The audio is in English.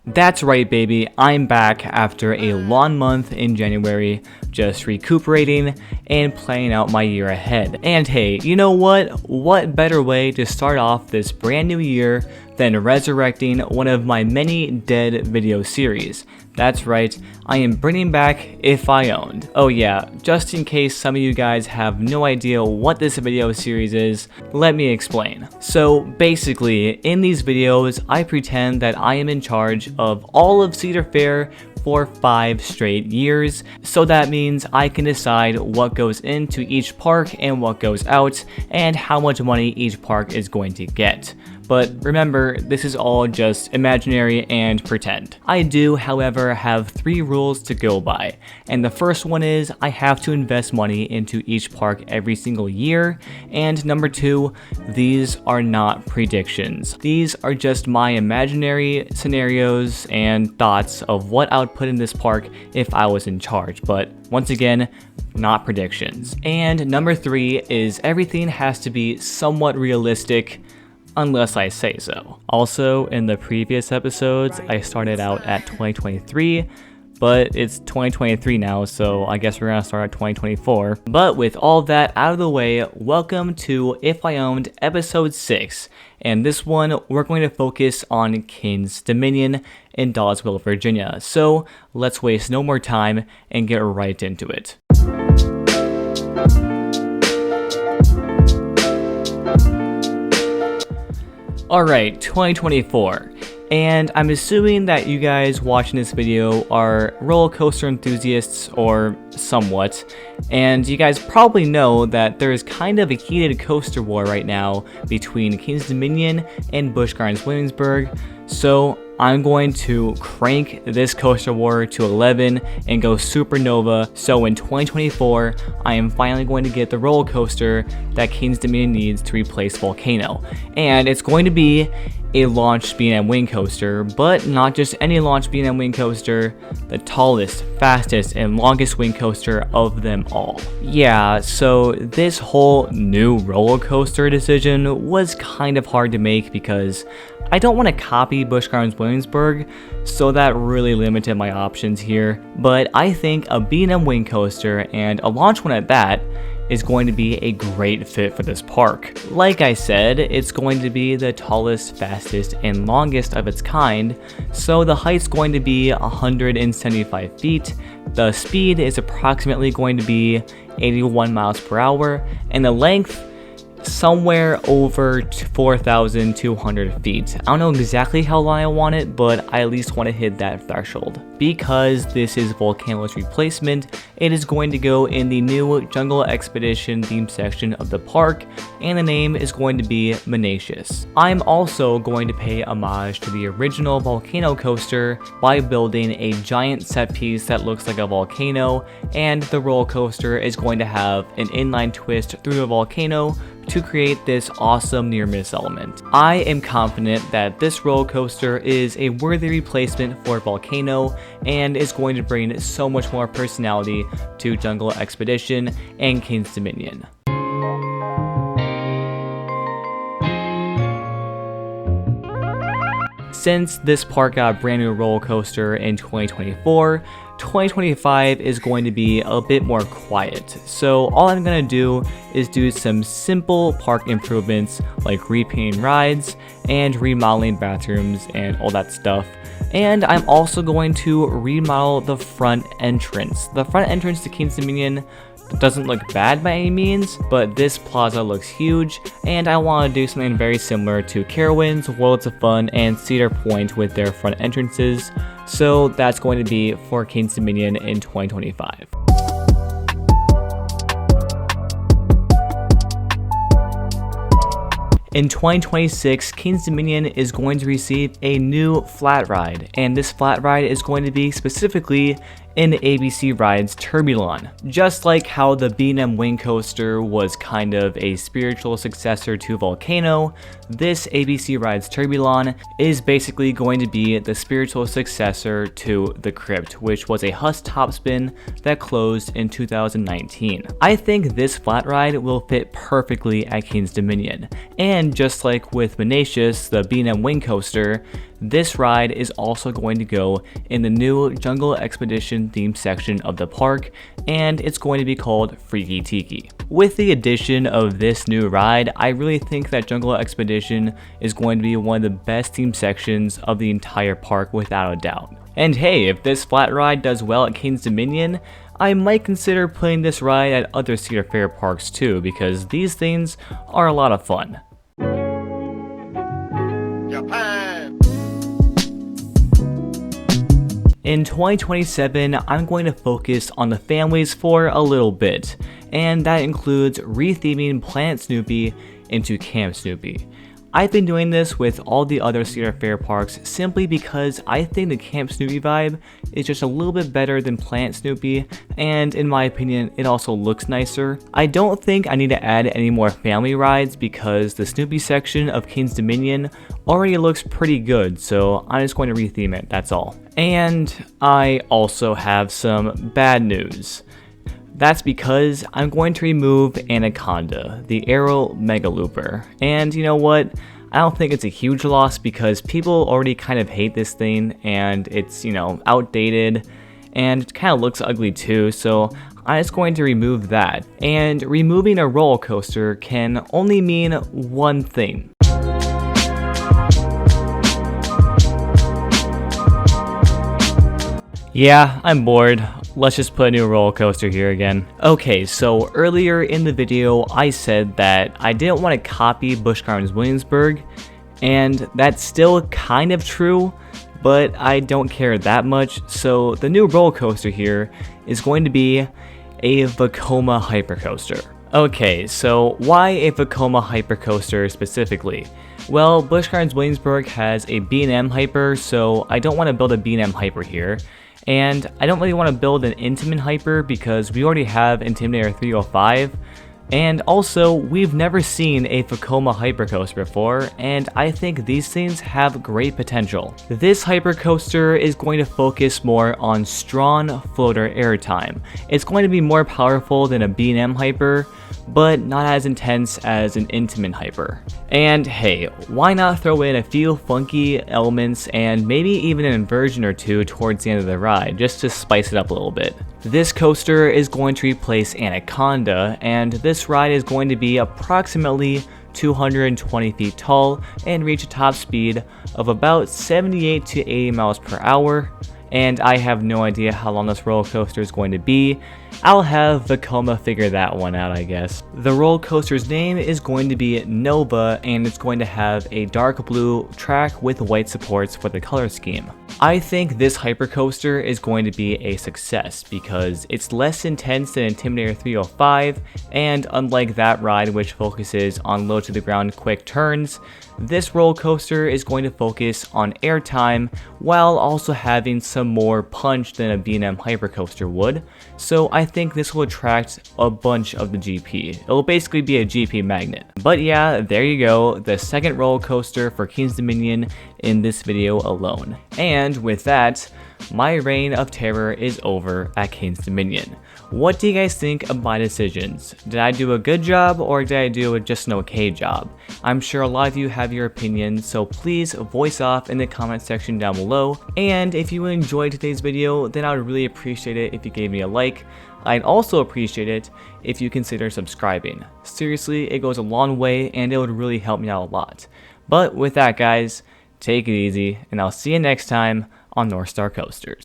That's right, baby, I'm back after a long month in January, just recuperating and planning out my year ahead. And hey, you know what? What better way to start off this brand new year than resurrecting one of my many dead video series? That's right, I am bringing back If I Owned. Oh yeah, just in case some of you guys have no idea what this video series is, let me explain. So basically, in these videos, I pretend that I am in charge of all of Cedar Fair for 5 straight years, so that means I can decide what goes into each park and what goes out, and how much money each park is going to get. But remember, this is all just imaginary and pretend. I do, however, have 3 rules to go by, and the first one is I have to invest money into each park every single year, and number 2, these are not predictions. These are just my imaginary scenarios and thoughts of what I would put in this park if I was in charge, but once again, not predictions. And number 3 is everything has to be somewhat realistic, unless I say so. Also, in the previous episodes, I started out at 2023, but it's 2023 now, so I guess we're gonna start at 2024. But with all that out of the way, welcome to If I Owned episode 6. And this one, we're going to focus on King's Dominion in Dawesville, Virginia. So let's waste no more time and get right into it. Alright, 2024, and I'm assuming that you guys watching this video are roller coaster enthusiasts, or somewhat, and you guys probably know that there's kind of a heated coaster war right now between King's Dominion and Busch Gardens Williamsburg, so I'm going to crank this coaster war to 11 and go supernova, so in 2024, I am finally going to get the roller coaster that King's Dominion needs to replace Volcano. And it's going to be a launch B&M wing coaster, but not just any launch B&M wing coaster, the tallest, fastest, and longest wing coaster of them all. Yeah, so this whole new roller coaster decision was kind of hard to make because I don't want to copy Busch Gardens Williamsburg, so that really limited my options here, but I think a B&M wing coaster, and a launch one at that, is going to be a great fit for this park. Like I said, it's going to be the tallest, fastest, and longest of its kind, so the height's going to be 175 feet, the speed is approximately going to be 81 miles per hour, and the length somewhere over 4,200 feet. I don't know exactly how long I want it, but I at least want to hit that threshold. Because this is Volcano's replacement, it is going to go in the new Jungle Expedition themed section of the park, and the name is going to be Menacious's. I'm also going to pay homage to the original Volcano coaster by building a giant set piece that looks like a volcano, and the roller coaster is going to have an inline twist through the volcano to create this awesome near-miss element. I am confident that this roller coaster is a worthy replacement for Volcano and is going to bring so much more personality to Jungle Expedition and King's Dominion. Since this park got a brand new roller coaster in 2024, 2025 is going to be a bit more quiet. So all I'm going to do is do some simple park improvements like repainting rides and remodeling bathrooms and all that stuff. And I'm also going to remodel the front entrance. The front entrance to King's Dominion doesn't look bad by any means, but this plaza looks huge, and I want to do something very similar to Carowinds, Worlds of Fun, and Cedar Point with their front entrances, so that's going to be for King's Dominion in 2025. In 2026, King's Dominion is going to receive a new flat ride, and this flat ride is going to be specifically in ABC Rides Turbulon. Just like how the B&M Wing Coaster was kind of a spiritual successor to Volcano, this ABC Rides Turbulon is basically going to be the spiritual successor to The Crypt, which was a Huss topspin that closed in 2019. I think this flat ride will fit perfectly at King's Dominion, and just like with Menacio's, the B&M Wing Coaster, this ride is also going to go in the new Jungle Expedition themed section of the park, and it's going to be called Freaky Tiki. With the addition of this new ride, I really think that Jungle Expedition is going to be one of the best themed sections of the entire park without a doubt. And hey, if this flat ride does well at King's Dominion, I might consider putting this ride at other Cedar Fair parks too, because these things are a lot of fun. Japan. In 2027, I'm going to focus on the families for a little bit, and that includes retheming Planet Snoopy into Camp Snoopy. I've been doing this with all the other Cedar Fair parks simply because I think the Camp Snoopy vibe is just a little bit better than Planet Snoopy, and in my opinion, it also looks nicer. I don't think I need to add any more family rides because the Snoopy section of King's Dominion already looks pretty good, so I'm just going to retheme it, that's all. And I also have some bad news. That's because I'm going to remove Anaconda, the Aero Mega Looper. And you know what? I don't think it's a huge loss because people already kind of hate this thing and it's, outdated and it kind of looks ugly too, so I'm just going to remove that. And removing a roller coaster can only mean one thing. Yeah, I'm bored. Let's just put a new roller coaster here again. Okay, so earlier in the video, I said that I didn't want to copy Busch Gardens Williamsburg, and that's still kind of true, but I don't care that much. So the new roller coaster here is going to be a Vekoma Hypercoaster. Okay, so why a Vekoma Hypercoaster specifically? Well, Busch Gardens Williamsburg has a B&M Hyper, so I don't want to build a B&M Hyper here. And I don't really want to build an Intamin Hyper because we already have Intimidator 305, and also we've never seen a Vekoma Hypercoaster before, and I think these things have great potential. This Hypercoaster is going to focus more on strong floater airtime. It's going to be more powerful than a B&M Hyper, but not as intense as an Intamin Hyper. And hey, why not throw in a few funky elements and maybe even an inversion or two towards the end of the ride, just to spice it up a little bit. This coaster is going to replace Anaconda, and this ride is going to be approximately 220 feet tall and reach a top speed of about 78 to 80 miles per hour. And I have no idea how long this roller coaster is going to be. I'll have Vekoma figure that one out, I guess. The roller coaster's name is going to be Nova, and it's going to have a dark blue track with white supports for the color scheme. I think this hypercoaster is going to be a success because it's less intense than Intimidator 305, and unlike that ride which focuses on low to the ground quick turns, this roller coaster is going to focus on airtime while also having some more punch than a B&M hypercoaster would. So I think this will attract a bunch of the GP. It'll basically be a GP magnet. But yeah, there you go, the second roller coaster for King's Dominion in this video alone. And with that, my reign of terror is over at King's Dominion. What do you guys think of my decisions? Did I do a good job or did I do just an okay job? I'm sure a lot of you have your opinions, so please voice off in the comment section down below. And if you enjoyed today's video, then I would really appreciate it if you gave me a like. I'd also appreciate it if you consider subscribing. Seriously, it goes a long way and it would really help me out a lot. But with that guys, take it easy and I'll see you next time on North Star Coasters.